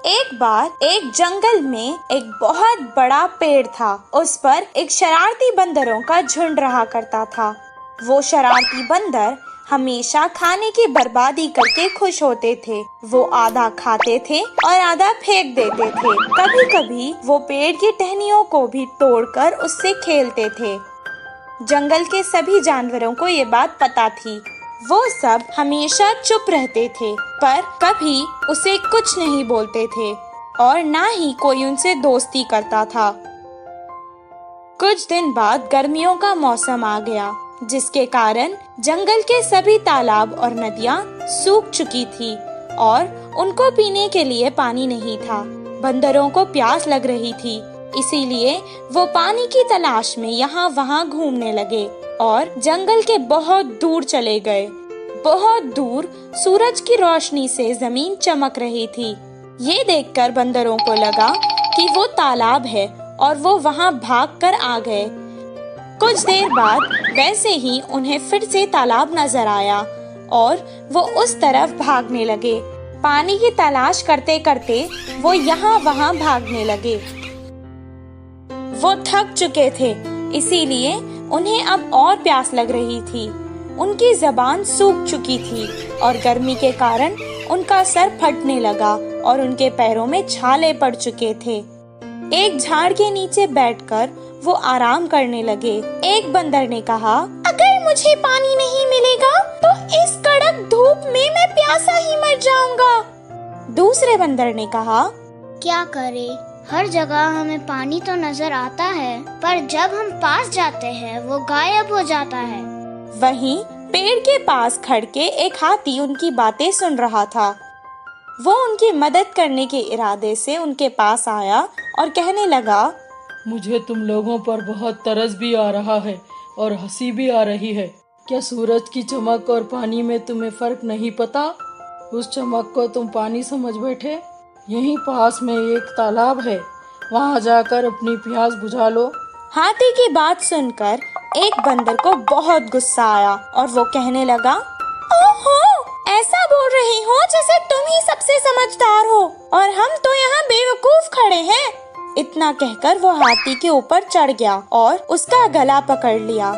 एक बार एक जंगल में एक बहुत बड़ा पेड़ था। उस पर एक शरारती बंदरों का झुंड रहा करता था। वो शरारती बंदर हमेशा खाने की बर्बादी करके खुश होते थे। वो आधा खाते थे और आधा फेंक देते थे। कभी कभी वो पेड़ की टहनियों को भी तोड़कर उससे खेलते थे। जंगल के सभी जानवरों को ये बात पता थी। वो सब हमेशा चुप रहते थे, पर कभी उसे कुछ नहीं बोलते थे और ना ही कोई उनसे दोस्ती करता था। कुछ दिन बाद गर्मियों का मौसम आ गया, जिसके कारण जंगल के सभी तालाब और नदियाँ सूख चुकी थी और उनको पीने के लिए पानी नहीं था। बंदरों को प्यास लग रही थी, इसीलिए वो पानी की तलाश में यहाँ वहाँ घूमने लगे और जंगल के बहुत दूर चले गए। बहुत दूर सूरज की रोशनी से जमीन चमक रही थी। ये देखकर बंदरों को लगा कि वो तालाब है और वो वहाँ भागकर आ गए। कुछ देर बाद वैसे ही उन्हें फिर से तालाब नजर आया और वो उस तरफ भागने लगे। पानी की तलाश करते करते वो यहाँ वहाँ भागने लगे। वो थक चुके थे, इसीलिए उन्हें अब और प्यास लग रही थी। उनकी जबान सूख चुकी थी और गर्मी के कारण उनका सर फटने लगा और उनके पैरों में छाले पड़ चुके थे। एक झाड़ के नीचे बैठकर वो आराम करने लगे। एक बंदर ने कहा, अगर मुझे पानी नहीं मिलेगा तो इस कड़क धूप में मैं प्यासा ही मर जाऊंगा। दूसरे बंदर ने कहा, क्या करे, हर जगह हमें पानी तो नजर आता है, पर जब हम पास जाते हैं वो गायब हो जाता है। वहीं पेड़ के पास खड़ के एक हाथी उनकी बातें सुन रहा था। वो उनकी मदद करने के इरादे से उनके पास आया और कहने लगा, मुझे तुम लोगों पर बहुत तरस भी आ रहा है और हंसी भी आ रही है। क्या सूरज की चमक और पानी में तुम्हें फर्क नहीं पता? उस चमक को तुम पानी समझ बैठे। यहीं पास में एक तालाब है, वहाँ जाकर अपनी प्यास बुझा लो। हाथी की बात सुनकर एक बंदर को बहुत गुस्सा आया और वो कहने लगा, ओहो, ऐसा बोल रही हो जैसे तुम ही सबसे समझदार हो और हम तो यहाँ बेवकूफ खड़े हैं। इतना कहकर वो हाथी के ऊपर चढ़ गया और उसका गला पकड़ लिया।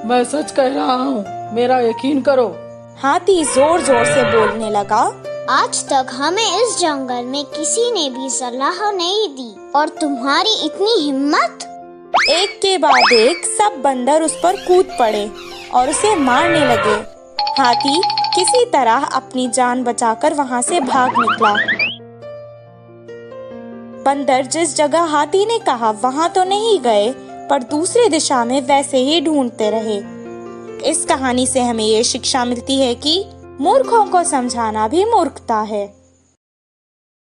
मैं सच कह रहा हूँ, मेरा यकीन करो। हाथी जोर जोर से बोलने लगा, आज तक हमें इस जंगल में किसी ने भी सलाह नहीं दी और तुम्हारी इतनी हिम्मत। एक के बाद एक सब बंदर उस पर कूद पड़े और उसे मारने लगे। हाथी किसी तरह अपनी जान बचाकर वहाँ से भाग निकला। बंदर जिस जगह हाथी ने कहा वहाँ तो नहीं गए, पर दूसरी दिशा में वैसे ही ढूंढते रहे। इस कहानी से हमें ये शिक्षा मिलती है कि मूर्खों को समझाना भी मूर्खता है।